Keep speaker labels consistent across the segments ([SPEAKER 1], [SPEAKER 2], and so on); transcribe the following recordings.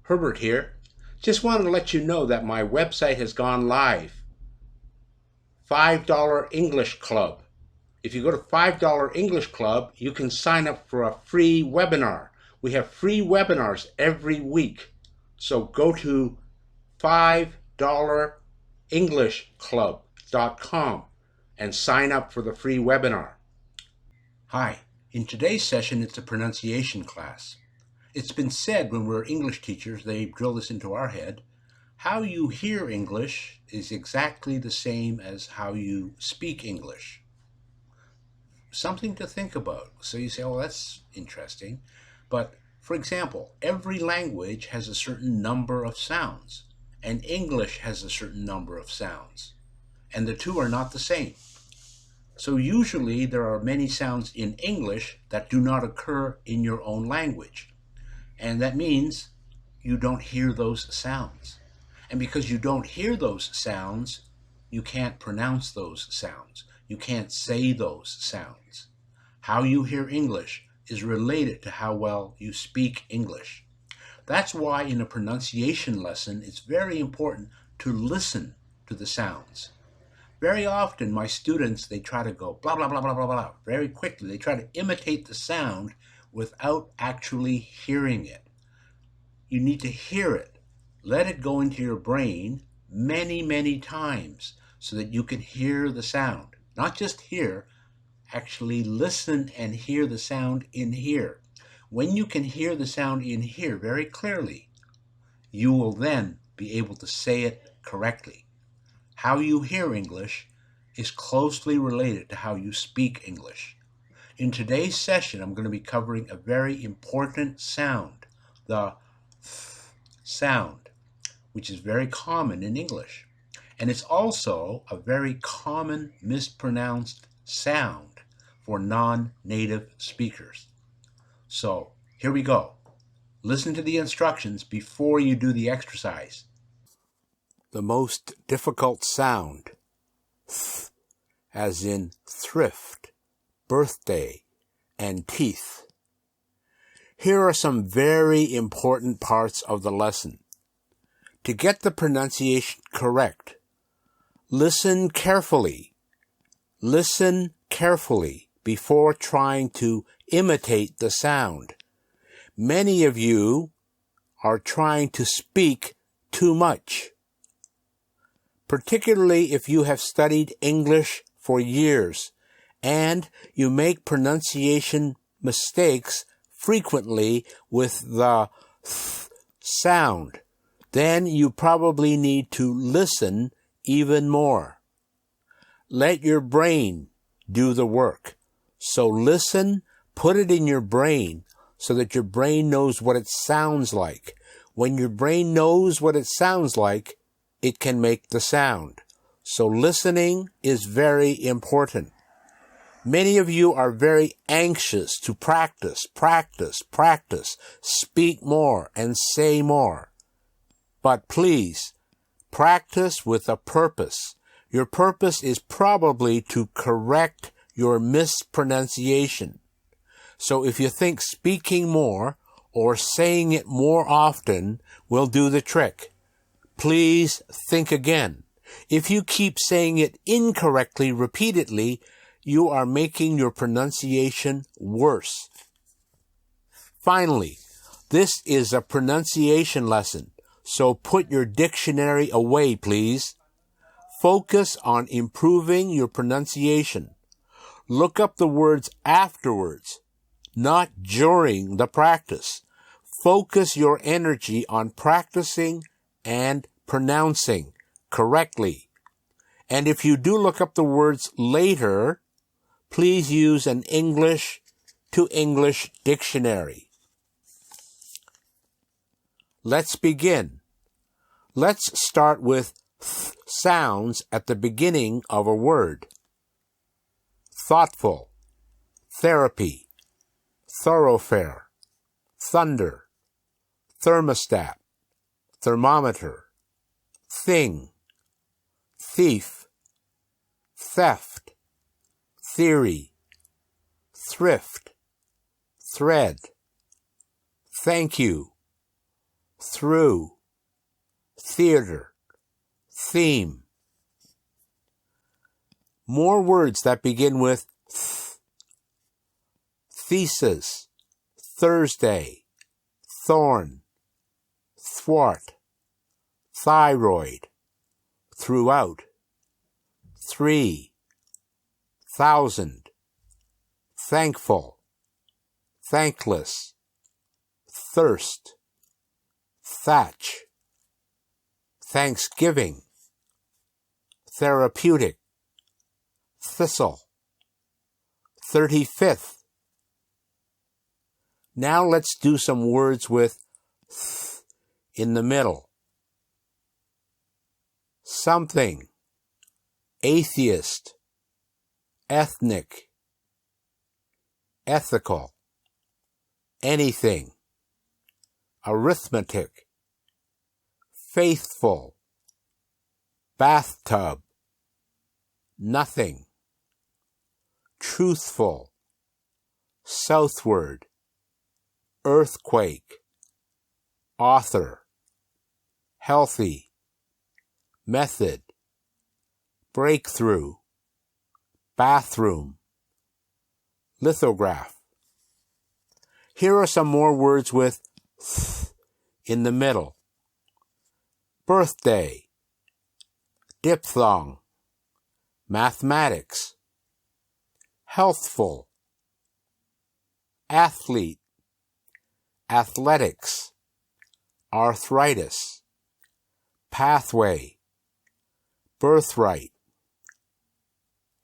[SPEAKER 1] Herbert here. Just wanted to let you know that my website has gone live. $5 English Club. If you go to $5 English Club, you can sign up for a free webinar. We have free webinars every week. So go to $5englishclub.com and sign up for the free webinar. Hi, in today's session it's a pronunciation class. It's been said when we're English teachers, they drill this into our head, how you hear English is exactly the same as how you speak English. Something to think about. So you say, oh, that's interesting. But for example, every language has a certain number of sounds, and English has a certain number of sounds, and the two are not the same. So usually there are many sounds in English that do not occur in your own language. And that means you don't hear those sounds. And because you don't hear those sounds, you can't pronounce those sounds. You can't say those sounds. How you hear English is related to how well you speak English. That's why in a pronunciation lesson, it's very important to listen to the sounds. Very often my students, they try to go blah, blah, blah, blah, blah, blah, very quickly. They try to imitate the sound without actually hearing it. You need to hear it. Let it go into your brain many, many times so that you can hear the sound. Not just hear, actually listen and hear the sound in here. When you can hear the sound in here very clearly, you will then be able to say it correctly. How you hear English is closely related to how you speak English. In today's session, I'm going to be covering a very important sound, the th sound, which is very common in English. And it's also a very common mispronounced sound for non-native speakers. So here we go. Listen to the instructions before you do the exercise. The most difficult sound, th, as in thrift, birthday, and teeth. Here are some very important parts of the lesson. To get the pronunciation correct, listen carefully. Listen carefully before trying to imitate the sound. Many of you are trying to speak too much, particularly if you have studied English for years and you make pronunciation mistakes frequently with the th sound. Then you probably need to listen even more. Let your brain do the work. So listen, put it in your brain so that your brain knows what it sounds like. When your brain knows what it sounds like, it can make the sound. So listening is very important. Many of you are very anxious to practice, speak more and say more. But please, practice with a purpose. Your purpose is probably to correct your mispronunciation. So if you think speaking more or saying it more often will do the trick, please think again. If you keep saying it incorrectly repeatedly, you are making your pronunciation worse. Finally, this is a pronunciation lesson, so put your dictionary away, please. Focus on improving your pronunciation. Look up the words afterwards, not during the practice. Focus your energy on practicing and pronouncing correctly. And if you do look up the words later, please use an English to English dictionary. Let's begin. Let's start with th sounds at the beginning of a word. Thoughtful, therapy, thoroughfare, thunder, thermostat, thermometer, thing, thief, theft, theory, thrift, thread, thank you, through, theater, theme. More words that begin with th. Thesis, Thursday, thorn, thwart, thyroid, throughout, 3,000, thankful, thankless, thirst, thatch, Thanksgiving, therapeutic, thistle, 35th. Now let's do some words with th in the middle. Something, atheist, ethnic, ethical, anything, arithmetic, faithful, bathtub, nothing, truthful, southward, earthquake, author, healthy, method, breakthrough, bathroom, lithograph. Here are some more words with th in the middle. Birthday, diphthong, mathematics, healthful, athlete, athletics, arthritis, pathway, birthright,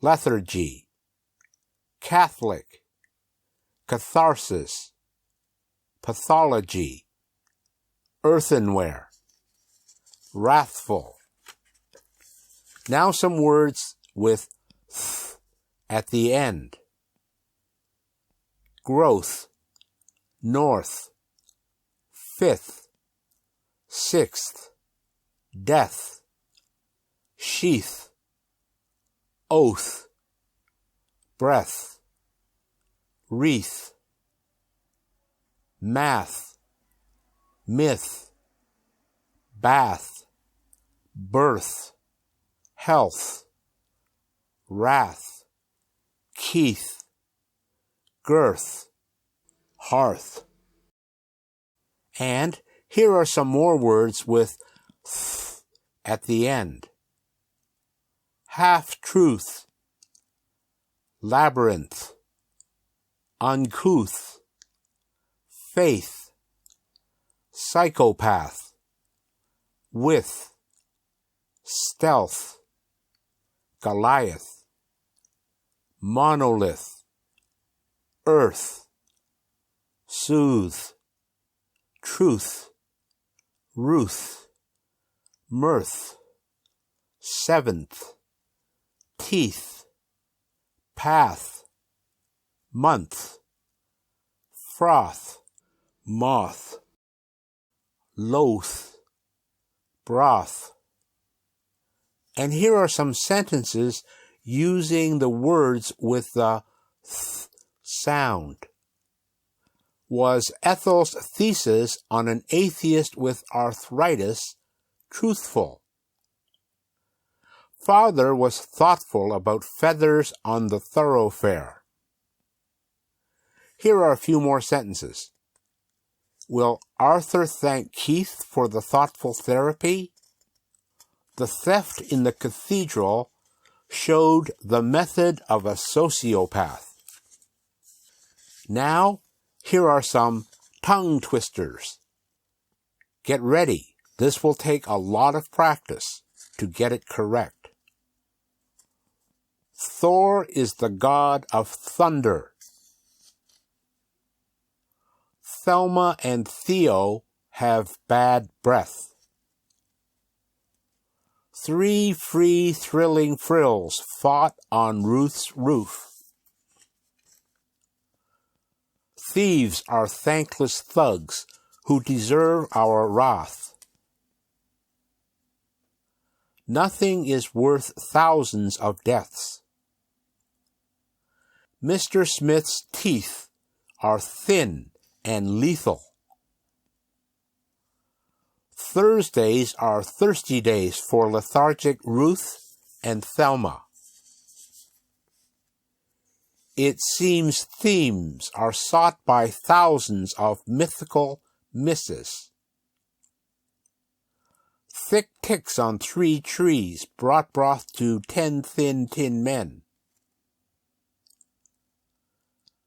[SPEAKER 1] lethargy, Catholic, catharsis, pathology, earthenware, wrathful. Now some words with th at the end. Growth, north, fifth, sixth, death, sheath, oath, breath, wreath, math, myth, bath, birth, health, wrath, Keith, girth, hearth. And here are some more words with th at the end. Half-truth, labyrinth, uncouth, faith, psychopath, with, stealth, Goliath, monolith, earth, soothe, truth, ruth, mirth, seventh, teeth, path, month, froth, moth, loath, broth. And here are some sentences using the words with the th sound. Was Ethel's thesis on an atheist with arthritis truthful? Father was thoughtful about feathers on the thoroughfare. Here are a few more sentences. Will Arthur thank Keith for the thoughtful therapy? The theft in the cathedral showed the method of a sociopath. Now, here are some tongue twisters. Get ready. This will take a lot of practice to get it correct. Thor is the god of thunder. Thelma and Theo have bad breath. 3 free thrilling frills fought on Ruth's roof. Thieves are thankless thugs who deserve our wrath. Nothing is worth thousands of deaths. Mr. Smith's teeth are thin and lethal. Thursdays are thirsty days for lethargic Ruth and Thelma. It seems themes are sought by thousands of mythical misses. Thick ticks on 3 trees brought broth to 10 thin tin men.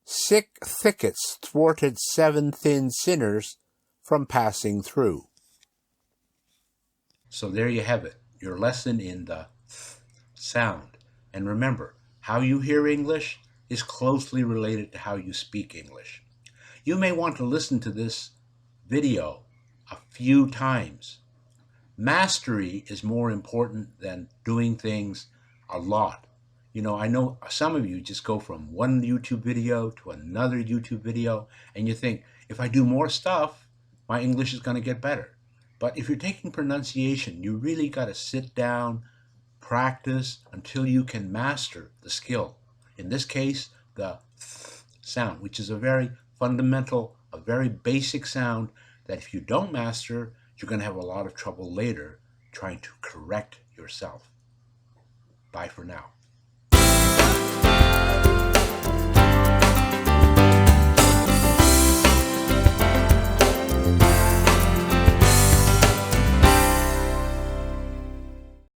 [SPEAKER 1] Sick thickets thwarted 7 thin sinners from passing through. So there you have it, your lesson in the sound. And remember, how you hear English is closely related to how you speak English. You may want to listen to this video a few times. Mastery is more important than doing things a lot. I know some of you just go from one YouTube video to another YouTube video, and you think, if I do more stuff, my English is going to get better. But if you're taking pronunciation, you really got to sit down, practice until you can master the skill. In this case, the sound, which is a very fundamental, a very basic sound that if you don't master, you're going to have a lot of trouble later trying to correct yourself. Bye for now.